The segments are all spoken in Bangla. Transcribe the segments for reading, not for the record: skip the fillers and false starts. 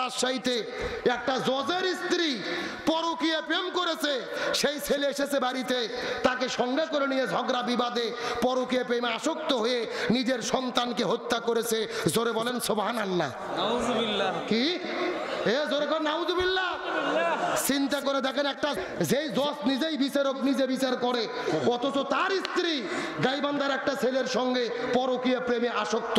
রাজশাহীতে একটা জজের স্ত্রী পরকীয়া প্রেম করেছে, সেই ছেলে এসেছে বাড়িতে, তাকে সঙ্গে করে নিয়ে ঝগড়া বিবাদে পরকীয়া প্রেমে আসক্ত হয়ে নিজের সন্তানকে হত্যা করেছে। জোরে বলেন সুবহানাল্লাহ। নাউজুবিল্লাহ। কি জোরে কর নাউজুবিল্লাহ। চিন্তা করে দেখেন, একটা যেই জজ নিজেই বিচারক, নিজে বিচার করে, অথচ তার স্ত্রী গাইবান্ধার একটা ছেলের সঙ্গে পরকীয়া প্রেমে আসক্ত।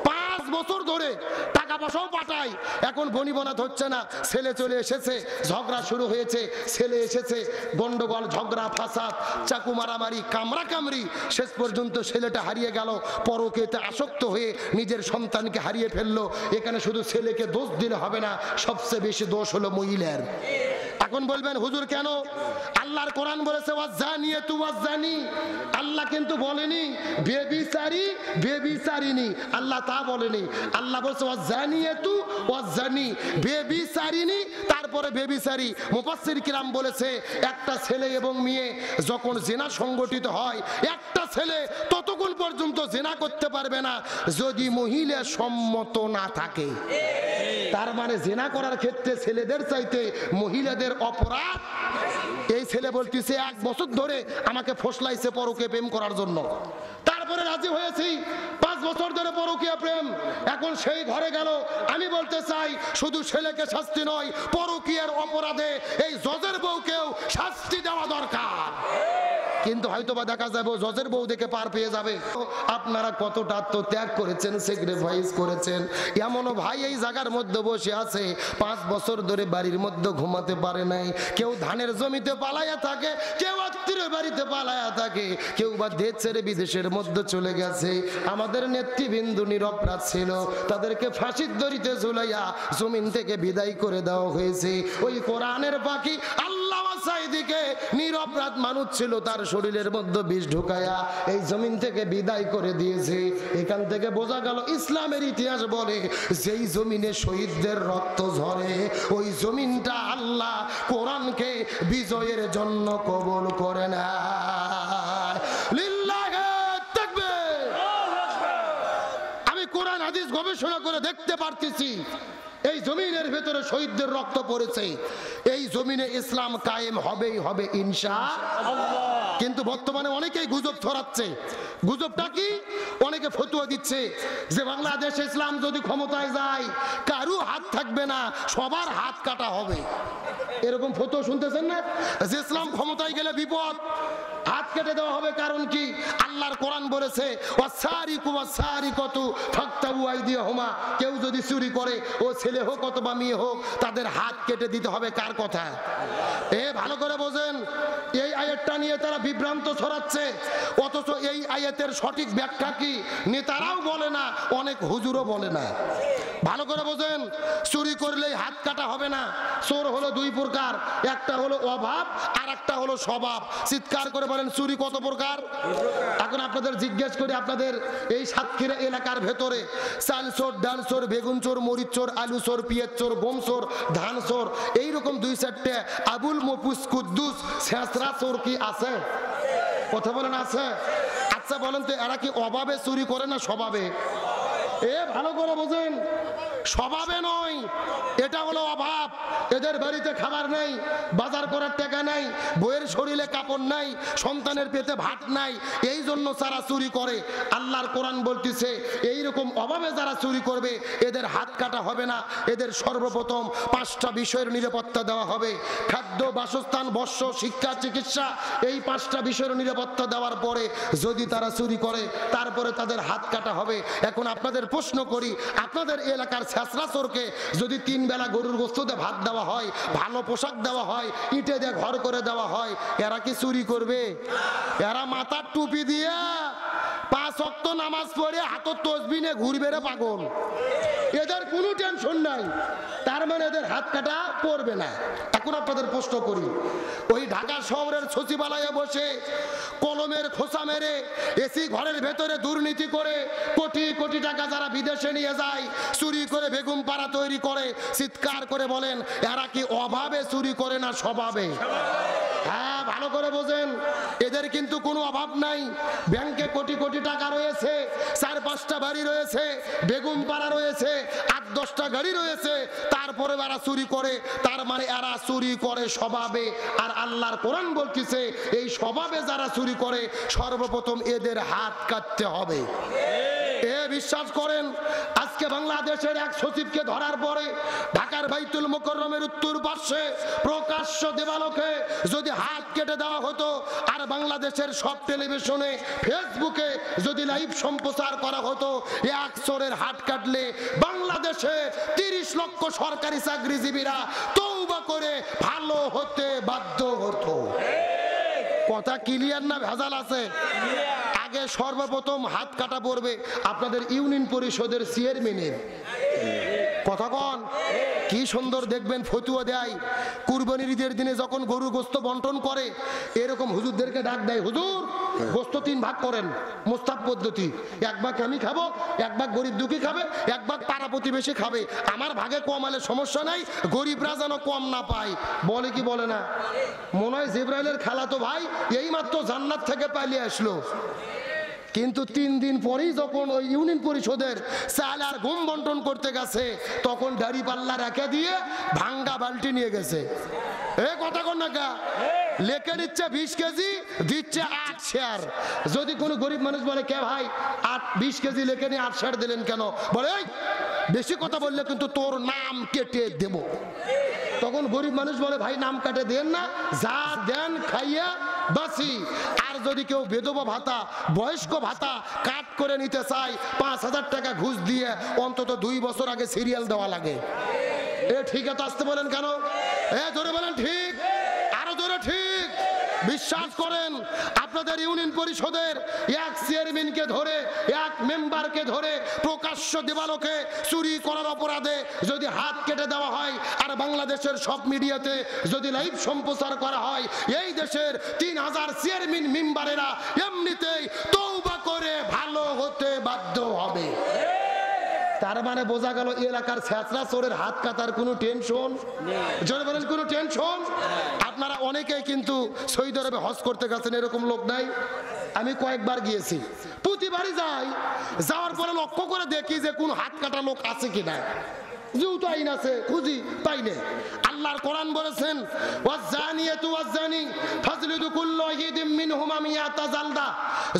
5 বছর ধরে টাকা পয়সাও পাঠায়, এখন বনিবনাত হচ্ছে না। ছেলে চলে এসেছে, ঝগড়া শুরু হয়েছে, ছেলে এসেছে, গন্ডগোল, ঝগড়া, ফাসাদ, চাকু মারামারি, কামড়া কামড়ি, শেষ পর্যন্ত ছেলেটা হারিয়ে গেল। পরকীয়াতে আসক্ত হয়ে নিজের সন্তানকে হারিয়ে ফেললো। এখানে শুধু ছেলেকে দোষ দিলে হবে না, সবচেয়ে বেশি দোষ হলো মহিলার। এখন বলবেন হুজুর কেন? আল্লাহর কোরআন বলেছে ওয়াজ্জানিয়াতু ওয়াজ্জানি। আল্লাহ কিন্তু বলেনি বেবিচারী বেবিচারিনী, আল্লাহ তা বলেনি। আল্লাহ বলছে ওয়াজ্জানিয়াতু ওয়াজ্জানি, বেবিচারিনী, তারপরে বেবিচারী। মুফাসসির কিরাম বলেছে একটা ছেলে এবং মেয়ে যখন জিনা সংগঠিত হয়, একটা ছেলে ততক্ষণ পর্যন্ত জিনা করতে পারবে না যদি মহিলা সম্মত না থাকে। তার মানে জিনা করার ক্ষেত্রে ছেলেদের চাইতে মহিলাদের অপরাধ। এই ছেলে বলতেছে 1 বছর ধরে আমাকে ফসলাইছে পরকীয়া প্রেম করার জন্য, তারপরে রাজি হয়েছি, 5 বছর ধরে পরকীয়া প্রেম, এখন সেই ঘরে গেল। আমি বলতে চাই শুধু ছেলেকে শাস্তি নয়, পরকীয়ার অপরাধে এই জজের বউকেও শাস্তি দেওয়া দরকার। কিন্তু হয়তোবা দেখা যাবে জজের বউ দেখে পার পেয়ে যাবে। আপনারা কতটা আত্মত্যাগ করেছেন, স্যাক্রিফাইস করেছেন। এমনও ভাই এই জায়গার মধ্যে বসে আছে 5 বছর ধরে বাড়ির মধ্যে ঘুমাতে পারে নাই। কেউ ধানের জমিতে পালায়া থাকে, কেউ আত্মীয় বাড়িতে পালায়া থাকে, কেউ বা দেশ ছেড়ে বিদেশের মধ্যে চলে গেছে। আমাদের নেতৃবৃন্দ নিরপরাধ ছিল, তাদেরকে ফাঁসির দড়িতে ঝুলাইয়া জমিন থেকে বিদায় করে দেওয়া হয়েছে। ওই কোরআনের পাখি আল্লাহ সাইদিকে নিরপরাধ মানুষ ছিল, তার শরীরের মধ্যে বিষ ঢুকায়া এই জমিন থেকে বিদায় করে দিয়েছে। এখান থেকে বোঝা গেল ইসলামের ইতিহাস বলে যেই জমিনে শহীদদের রক্ত ঝরে ওই জমিনটা আল্লাহ কোরআনকে বিজয়ের জন্য কবুল করে না। লিল্লাহে তাকবীর। আমি কোরআন হাদিস গবেষণা করে দেখতে পারতেছি এই জমিনের ভেতরে শহীদদের রক্ত পড়েছে, এই জমিনে ইসলাম কায়েম হবেই হবে ইনশাআল্লাহ। কিন্তু বর্তমানে অনেকেই গুজব ছড়াচ্ছে। গুজবটা কি? অনেকে ফতোয়া দিচ্ছে যে বাংলাদেশে ইসলাম যদি ক্ষমতায় যায় কারো হাত থাকবে না, সবার হাত কাটা হবে। এরকম ফতোয়া শুনতেছেন না? যে ইসলাম ক্ষমতায় গেলে বিপদ, হাত কেটে দেওয়া হবে। কারণ কি? আল্লাহর কোরআন বলেছে ওয়াসারিকু ওয়াসারিকাতু ফাকতাবু আইদিয়াহুমা, কেউ যদি চুরি করে, ও ছেলে হোক অথবা মেয়ে হোক, তাদের হাত কেটে দিতে হবে। কার কথা? ভালো করে বোঝেন। এই আয়াতটা নিয়ে তারা বিভ্রান্ত ছড়াচ্ছে, অথচ এই আয়াতের সঠিক ব্যাখ্যা কি নেতারাও বলে না, অনেক হুজুরও বলে না। ভালো করে বোঝেন। চুরি করলেই হাত কাটা হবে না। চোর হলো 2 প্রকার, একটা হলো অভাব আর একটা হলো স্বভাব। চিৎকার করে বলেন চুরি কত প্রকার? এখন আপনাদের জিজ্ঞেস করি, আপনাদের এই সাতক্ষীরা এলাকার ভেতরে চাল চোর, ডাল চোর, বেগুন চোর, মরিচ চোর, আলু চোর, পেঁয়াজ চোর, গম চোর, ধান চোর, এইরকম 2-4টে আবুল মফুজ কুদ্দুস ছেঁচড়া চোর কি আছে? কথা বলেন আছে? আচ্ছা বলেন তো এরা কি অভাবে চুরি করে না স্বভাবে? ভালো করে বোঝেন, স্বভাবে নয়, এটা হলো অভাব। এদের বাড়িতে খাবার নাই, বাজার করার টাকা নাই, বইয়ের শরীরে কাপড় নাই, সন্তানের পেটে ভাত নাই, এই জন্য যারা চুরি করে। আল্লাহর কোরআন বলতেছে এইরকম অভাবে যারা চুরি করবে এদের হাত কাটা হবে না। এদের সর্বপ্রথম 5টা বিষয়ের নিরাপত্তা দেওয়া হবে। খাদ্য, বাসস্থান, বস্ত্র, শিক্ষা, চিকিৎসা, এই 5টা বিষয়ের নিরাপত্তা দেওয়ার পরে যদি তারা চুরি করে তারপরে তাদের হাত কাটা হবে। এখন আপনাদের প্রশ্ন করি, আপনাদের এলাকার ছেঁচড়া চোরকে যদি 3 বেলা গরুর গোশত দিয়ে ভাত দেওয়া হয়, ভালো পোশাক দেওয়া হয়, ইটে দিয়ে ঘর করে দেওয়া হয়, এরা কি চুরি করবে? এরা মাথার টুপি দিয়ে 5 ওয়াক্ত নামাজ পড়ে হাতের তসবিহ নিয়ে ঘুরবে রে পাগল। এদের কোনো টেনশন নাই, তার মানে এদের হাত কাটা পড়বে না। এখন আপনাদের প্রশ্ন করি, ওই ঢাকা শহরের সচিবালয়ে বসে কলমের খোসা মেরে এসি ঘরের ভেতরে দুর্নীতি করে কোটি কোটি টাকা যারা বিদেশে নিয়ে যায়, চুরি করে বেগম পাড়া তৈরি করে, চিৎকার করে বলেন এরা কি অভাবে চুরি করে না স্বভাবে? হ্যাঁ, ভালো করে বোঝেন। এদের কিন্তু কোনো অভাব নাই, ব্যাংকে কোটি কোটি টাকা টাকা রয়েছে, 4-5টা বাড়ি রয়েছে, বেগুন পাড়া রয়েছে, 8-10টা গাড়ি রয়েছে, তারপরে এরা চুরি করে। তার মানে এরা চুরি করে স্বভাবে। আর আল্লাহর কোরআন বলতেছে এই স্বভাবে যারা চুরি করে সর্বপ্রথম এদের হাত কাটতে হবে। এ বিশ্বাস করেন, আজকে বাংলাদেশের এক সচিবকে ধরার পরে ঢাকার বাইতুল মুকাররমের উত্তর পাশে প্রকাশ্য দেবালোকে যদি হাত কেটে দেওয়া হতো, আর বাংলাদেশের সব টেলিভিশনে ফেসবুকে যদি লাইভ সম্প্রচার করা হতো, এক চোরের হাত কাটলে বাংলাদেশে 30 লক্ষ সরকারি চাকরিজীবীরা তওবা করে ভালো হতে বাধ্য হতো। কথা ক্লিয়ার না ভেজাল আছে? আগে সর্বপ্রথম হাত কাটা পড়বে আপনাদের ইউনিয়ন পরিষদের চেয়ারম্যানের। কথা কন, কি সুন্দর দেখবেন ফতুয়া দেয় কুরবানির ঈদের দিনে যখন গরু গোস্ত বন্টন করে, এরকম হুজুরদেরকে ডাক দেয়, হুজুর গোস্ত 3 ভাগ করেন, মোস্তাব পদ্ধতি, 1 ভাগ আমি খাবো, 1 ভাগ গরিব দুঃখী খাবে, 1 ভাগ পাড়া প্রতিবেশী খাবে, আমার ভাগে কম হলে সমস্যা নাই, গরিবরা যেন কম না পায়। বলে কি বলে না? মনে হয় জিবরাইলের খালাতো ভাই এই মাত্র জান্নাত থেকে পালিয়ে আসলো। কিন্তু 3 দিন পরেই যখন ওই ইউনিয়ন পরিষদের চাল আর গম বন্টন করতে গেছে, তখন দাড়ি পাল্লা রেখে দিয়ে ভাঙ্গা বালতি নিয়ে গেছে। এ কথা কন না কা, লেখে নিচ্ছে 20 কেজি, দিচ্ছে 8 শেয়ার। যদি কোনো গরিব মানুষ বলে কে ভাই 20 কেজি লেখে নিয়ে 8 শেয়ার দিলেন কেন, বলে এই বেশি কথা বললে কিন্তু তোর নাম কেটে দেব। তখন গরিব মানুষ বলে ভাই নাম কাটে দেন না, যা দেন খাইয়া বাসি। আর যদি কেউ বিধবা ভাতা, বয়স্ক ভাতা কাট করে নিতে চায়, 5000 টাকা ঘুষ দিয়ে অন্তত 2 বছর আগে সিরিয়াল দেওয়া লাগে। এ ঠিক আছে, আসতে বলেন কেন? এ জোরে বলেন ঠিক, আরো জোরে ঠিক। বিশ্বাস করেন, আপনাদের ইউনিয়ন পরিষদের এক চেয়ারম্যানকে ধরে, এক মেম্বারকে ধরে প্রকাশ্য দেবালোকে চুরি করার অপরাধে যদি হাত কেটে দেওয়া হয়, আর বাংলাদেশের সব মিডিয়াতে যদি লাইভ সম্প্রচার করা হয়, এই দেশের 3000 চেয়ারম্যান মেম্বারেরা এমনিতেই তওবা করে ভালো হতে বাধ্য হবে। তার মানে বোঝা গেল এলাকার ছেঁচড়া চোরের হাত কাটার কোনো টেনশন নেই। বলেন কোনো টেনশন? আপনারা অনেকেই কিন্তু সৌদি আরবে হজ করতে গেছেন, এরকম লোক নাই? আমি কয়েকবার গিয়েছি, প্রতিবারই যাই, যাওয়ার পরে লক্ষ্য করে দেখি যে কোন হাত কাটা লোক আছে কিনা। যেহেতু আইন আছে, খুঁজি পাই না। আল্লাহর কোরআন বলেছেন ওয়াজ্জানিয়াতু ওয়াজ্জানি ফাজলিদু কুল্লু ওয়াহিদিম মিনহুমা মিয়াতা জালদা।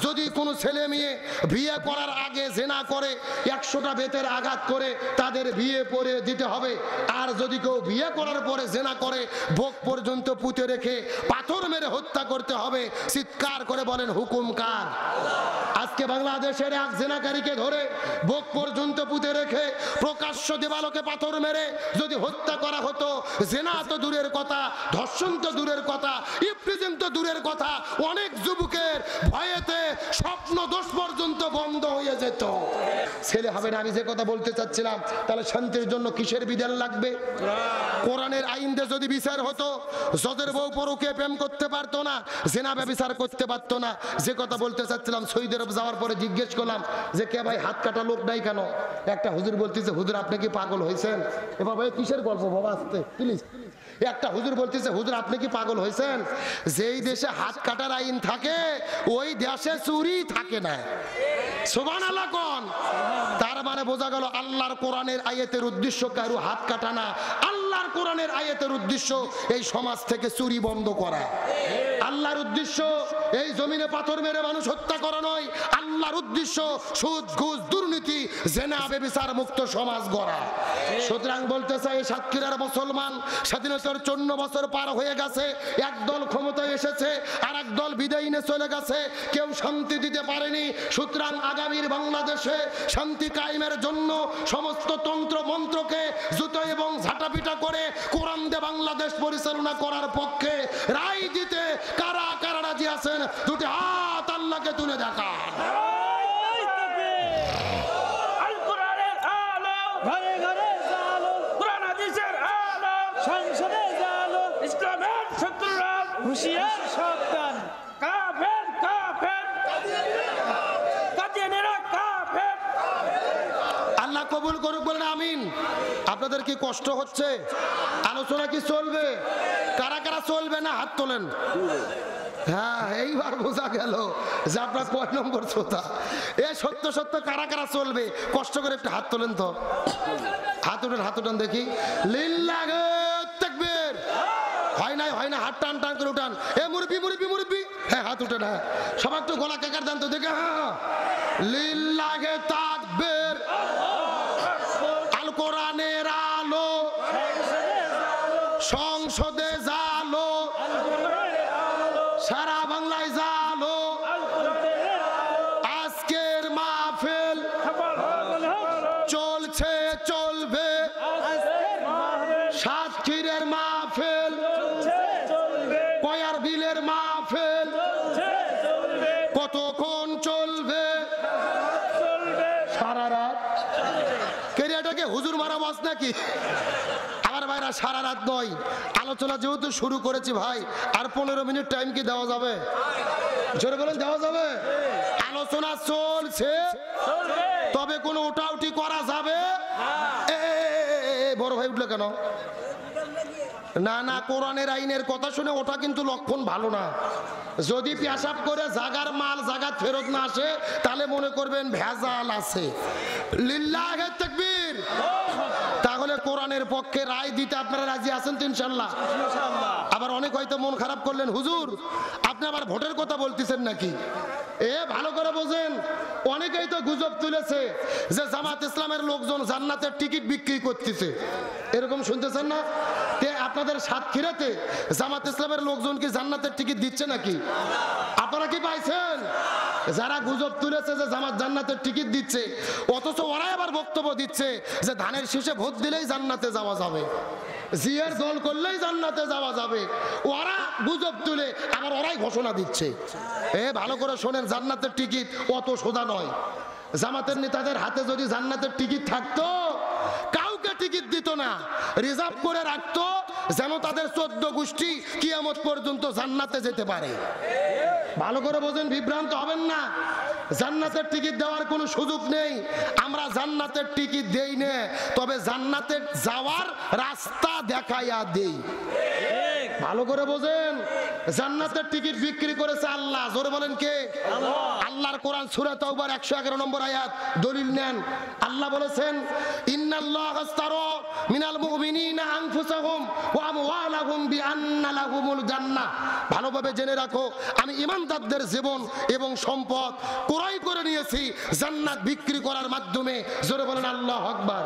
যদি কোনো ছেলে মেয়ে বিয়ে করার আগে জিনা করে 100টা বেতের আঘাত করে তাদের বিয়ে পড়ে দিতে হবে। আর যদি কেউ বিয়ে করার পরে জিনা করে বুক পর্যন্ত পুঁতে রেখে পাথর মেরে হত্যা করতে হবে। চিৎকার করে বলেন হুকুম কার? আজকে বাংলাদেশের এক জিনাকারীকে ধরে বুক পর্যন্ত পুঁতে রেখে প্রকাশ্য দেবালোকে পাথর মেরে যদি হত্যা করা হতো, জিনা তো দূরের কথা, ধর্ষণ তো দূরের কথা, ইফতিজিং তো দূরের কথা, অনেক যুবকের ভয়েতে স্বপ্ন দোষ পর্যন্ত বন্ধ হয়ে যেত। ছেলে হবে না, আমি যে কথা বলতে চাচ্ছিলাম, তাহলে শান্তির জন্য কিসের বিধান লাগবে? কোরআনের আইন দিয়ে যদি বিচার হতো, জজের বউ পরকে প্রেম করতে পারতো না, জিনা ব্যভিচার করতে পারতো না। যে কথা বলতে চাচ্ছিলাম, সৌদি আরব যাওয়ার পরে জিজ্ঞেস করলাম যে কে ভাই হাত কাটা লোক নাই কেন? একটা হুজুর বলতেছে হুজুর আপনি কি পাগল হয়েছেন? এ বাবা কিসের গল্প বাবা, আসতে প্লিজ। একটা হুজুর বলতেছে হুজুর আপনি কি পাগল হয়েছেন? যেই দেশে হাত কাটার আইন থাকে ওই দেশে চুরি থাকে না। সুবহানাল্লাহ কোন? তার মানে বোঝা গেল আল্লাহর কোরআনের আয়াতের উদ্দেশ্য কারো হাত কাটা না। আল্লাহর কোরআনের আয়াতের উদ্দেশ্য এই সমাজ থেকে চুরি বন্ধ করা। আল্লাহর উদ্দেশ্য এই জমিনে পাথর মেরে মানুষ হত্যা করা নয়। আল্লাহর উদ্দেশ্য সুদ ঘুষ দুর্নীতি জেনা ব্যভিচার মুক্ত সমাজ গড়া। সুতরাং বলতে চাই সাতক্ষীরার মুসলমান স্বাধীনতার 54 বছর পার হয়ে গেছে, একদল ক্ষমতায় এসেছে আর এক দল বিদায় নিয়ে চলে গেছে, কেউ শান্তি দিতে পারেনি। সুতরাং আগামীর বাংলাদেশে শান্তি কায়েমের জন্য সমস্ত তন্ত্র মন্ত্রকে জুতো এবং ঝাঁটাপিটা করে কোরআন দিয়ে বাংলাদেশ পরিচালনা করার পক্ষে রায় দিতে কারা কারা রাজি আছেন? দুটি হাত আল্লাহকে তুলে দেখান। হুশিয়ার সাবধান, কাফের কাফের কাদিয়ানেরা কাফের। আল্লাহ কবুল করুক, বলেন আমিন। আপনাদের কি কষ্ট হচ্ছে? আলোচনা কি চলবে? কারা কারা চলবে না হাত তোলেন। হ্যাঁ, এইবার বোঝা গেল যে আপনার কয় নম্বর শ্রোতা। এ সত্য সত্য কারা কারা চলবে কষ্ট করে একটু হাত তোলেন তো। হাত উঠান, হাত উঠান দেখি। লিল্লাহি তাকবীর। হয় না হাত টান টান করে উঠান। এ মুরব্বি মুরব্বি মুরব্বি, হ্যাঁ হাত উঠান। হ্যাঁ সবাই একটু গলা কেকার দেন তো দেখে। হ্যাঁ লিল্লাহি তাকবীর। আল কোরআনের আলো সংসদে জালো, সারা বাংলায় জালো। আজকের মাহফিল চলছে চলবে, সাতক্ষীরের মাহফিল, কয়ার বিলের মাহফিল কতক্ষণ চলবে? সারা রাত। কেরিয়াটাকে হুজুর মারা বাস নাকি? আমার ভাইরা সারা রাত নয়, আলোচনা যেহেতু শুরু করেছি ভাই, আর 15 মিনিট টাইম কি দেওয়া যাবে? জোরে বলেন, দেওয়া যাবে? আলোচনা চলছে, তবে কোনো ওটাউটি করা যাবে? বড় ভাই উঠলো কেন? না না, কোরআনের আইনের কথা শুনে ওটা কিন্তু লক্ষণ ভালো না। যদি পেশাব করে জাগার মাল জাগাত ফেরত না আসে, তাহলে মনে করবেন ভেজাল আছে। লিল্লাহি তাকবীর। তাহলে কোরআনের পক্ষে রায় দিতে আপনারা রাজি আছেন তো ইনশাআল্লাহ? আবার অনেক হয়তো মন খারাপ করলেন, হুজুর আপনি আবার ভোটের কথা বলতেছেন নাকি? এ ভালো করে বোঝেন, অনেকেই তো গুজব তুলেছে যে জামাত ইসলামের লোকজন জান্নাতের টিকিট বিক্রি করতেছে, এরকম শুনতেছেন না? আপনাদের সাতক্ষীরাতে জামাত ইসলামের লোকজন কি জান্নাতের টিকিট দিচ্ছে নাকি? আপনারা কি পাইছেন? যারা গুজব তুলেছে যে জামাত জান্নাতের টিকিট দিচ্ছে, অথচ ওরাই আবার বক্তব্য দিচ্ছে যে ধানের শীষে ভোট দিলেই জান্নাতে যাওয়া যাবে, জিয়ার দল করলেই জান্নাতে যাওয়া যাবে। ওরা গুজব তুলে আবার ওরাই ঘোষণা দিচ্ছে। এ ভালো করে শোনেন, জান্নাতের টিকিট অত সোজা নয়। জামাতের নেতাদের হাতে যদি জান্নাতের টিকিট থাকতো, কাউকে টিকিট দিত না, রিজার্ভ করে রাখতো, যেন তাদের 14 গোষ্ঠী কিয়ামত পর্যন্ত জান্নাতে যেতে পারে। ভালো করে বোঝেন, বিভ্রান্ত হবেন না। জান্নাতের টিকিট দেওয়ার কোনো সুযোগ নেই। আমরা জান্নাতের টিকিট দেই না, তবে জান্নাতে যাওয়ার রাস্তা দেখাইয়া দেই। ভালো করে বোঝেন, জান্নাতের টিকিট বিক্রি করেছে আল্লাহ। জোরে বলেন কে? আল্লাহর কোরআন সূরা তাওবার 111 নম্বর আয়াত দলিল নেন। আল্লাহ বলেছেন, ইন্নাল্লাহা আশতারা মিনাল মুমিনিনা আনফুসাহুম ওয়া আমওয়ালাহুম বিআন্না লাহুমুল জান্নাহ। ভালোভাবে জেনে রাখো, আমি ঈমানদারদের জীবন এবং সম্পদ ক্রয় করে নিয়েছি জান্নাত বিক্রি করার মাধ্যমে। জোরে বলেন আল্লাহু আকবার।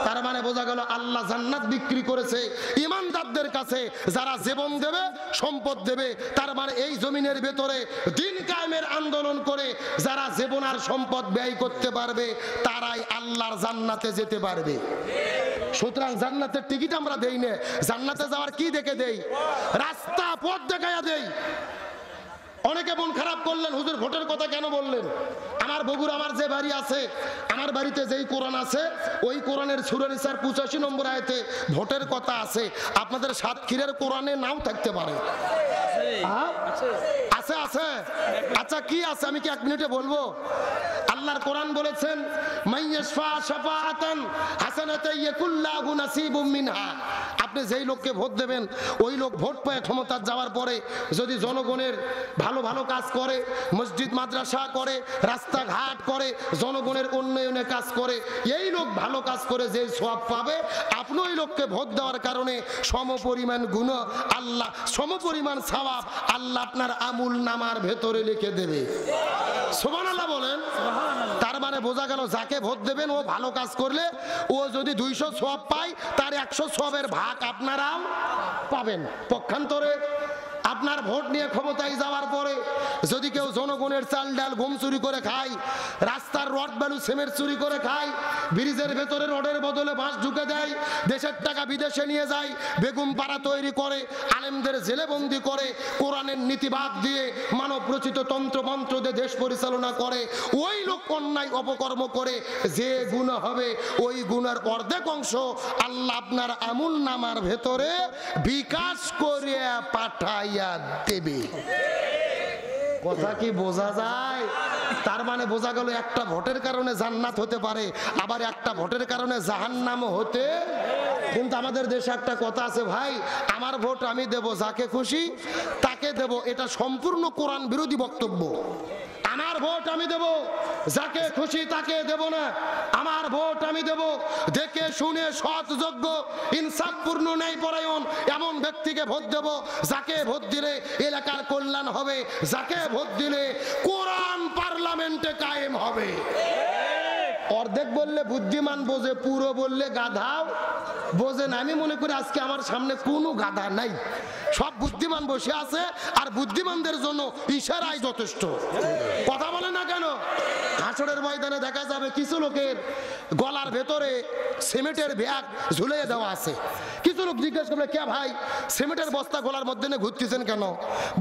তার মানে বোঝা গেল আল্লাহ জান্নাত বিক্রি করেছে ঈমানদারদের কাছে, যারা জীবন দেবে, সম্পদ দেবে। তার মানে এই জমিনের ভেতরে দিন কায়েমের আন্দোলন করে যারা জীবন আর সম্পদ ব্যয় করতে পারবে, তারাই আল্লাহর জান্নাতে যেতে পারবে। সুতরাং জান্নাতের টিকিট আমরা দেই না, জান্নাতে যাওয়ার কি দেখে দেই? রাস্তা পথ দেখাইয়া দেই। অনেকে মন খারাপ করলেন, হুজুর ভোটের কথা কেন বললেন? আমার বগুড়া আমার যে বাড়ি আছে, আমার বাড়িতে যেই কোরআন আছে, ওই কোরআনের সূরা নিসার 85 নম্বর আয়াতে ভোটের কথা আছে। আপনাদের সাতক্ষীরের কোরআনে নাও থাকতে পারে। আছে আছে। আচ্ছা কি আছে, আমি কি 1 মিনিটে বলবো? আল্লাহর কোরআন বলেছেন, মাইয়াশফা শাফাআতান হাসানাতান ইয়াকুল্লাহু নাসিবুম মিনহা। আপনি যেই লোককে ভোট দেবেন, ওই লোক ভোট পেয়ে ক্ষমতা যাওয়ার পরে যদি জনগণের ভালো ভালো কাজ করে, মসজিদ মাদ্রাসা করে, রাস্তাঘাট করে, জনগণের উন্নয়নে কাজ করে, এই লোক ভালো কাজ করে যে সওয়াব পাবে, আপনি ওই লোককে ভোট দেওয়ার কারণে সমপরিমাণ গুণ আল্লাহ, সমপরিমাণ সওয়াব আল্লাহ আপনার আমুল নামার ভেতরে লিখে দেবে। সুবহানাল্লাহ বলেন। তার মানে বোঝা গেল, যাকে ভোট দেবেন ও ভালো কাজ করলে ও যদি 200 সওয়াব পায়, তার 100 সওয়াবের ভাগ আপনারাও পাবেন। পক্ষান্তরে আপনার ভোট নিয়ে ক্ষমতায় যাওয়ার পরে যদি কেউ জনগণের চাল ডাল গম চুরি করে খায়, রাস্তার রড বালু সিমেন্ট চুরি করে খায়, ব্রিজের ভেতরে রডের বদলে বাঁশ ঢুকে দেয়, দেশের টাকা বিদেশে নিয়ে যায়, বেগুম পাড়া তৈরি করে, আলেমদের জেলেবন্দি করে, কোরআনের নীতিবাদ দিয়ে মানব রচিত তন্ত্রমন্ত্র দিয়ে দেশ পরিচালনা করে, ওই লোক অন্যায় অপকর্ম করে যে গুনাহ হবে, ওই গুনার অর্ধেক অংশ আল্লাহ আপনার আমুল নামার ভেতরে বিকাশ করে পাঠাইয়া দেবে। কথা কি বোঝা যায়? তার মানে বোঝা গেল একটা ভোটের কারণে জান্নাত হতে পারে, আবার একটা ভোটের কারণে জাহান্নামও হতে। কিন্তু আমাদের দেশে একটা কথা আছে ভাই, আমার ভোট আমি দেব, যাকে খুশি তাকে দেব, এটা সম্পূর্ণ কোরআন বিরোধী বক্তব্য। আমার ভোট আমি দেব, যাকে খুশি তাকে দেব না। আমার ভোট আমি দেব দেখে শুনে সৎ যোগ্য ইনসাফপূর্ণ ন্যায়পরায়ণ এমন ব্যক্তিকে ভোট দেব, যাকে ভোট দিলে এলাকার কল্যাণ হবে, যাকে ভোট দিলে কোরআন পার্লামেন্টে কায়েম হবে। অর্ধেক বললে বুদ্ধিমান বোঝে, পুরো বললে গাধাও বোঝে না। আমি মনে করি আজকে আমার সামনে কোনো গাধা নাই, সব বুদ্ধিমান বসে আছে, আর বুদ্ধিমানদের জন্য ইশারাই যথেষ্ট। কথা বলে না কেন? হাসরের ময়দানে দেখা যাবে কিছু লোকের গলার ভেতরে সিমেন্টের ব্যাগ ঝুলিয়ে দেওয়া আছে। কিছু লোক জিজ্ঞেস করবে, কে ভাই সিমেন্টের বস্তা গলার মধ্যে নিয়ে ঘুরতেছেন কেন?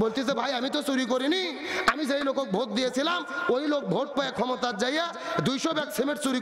বলতেছে, ভাই আমি তো চুরি করিনি, আমি যেই লোক ভোট দিয়েছিলাম ওই লোক ভোট পেয়ে ক্ষমতার যাইয়া 200 ব্যাগ সিমেন্ট চুরি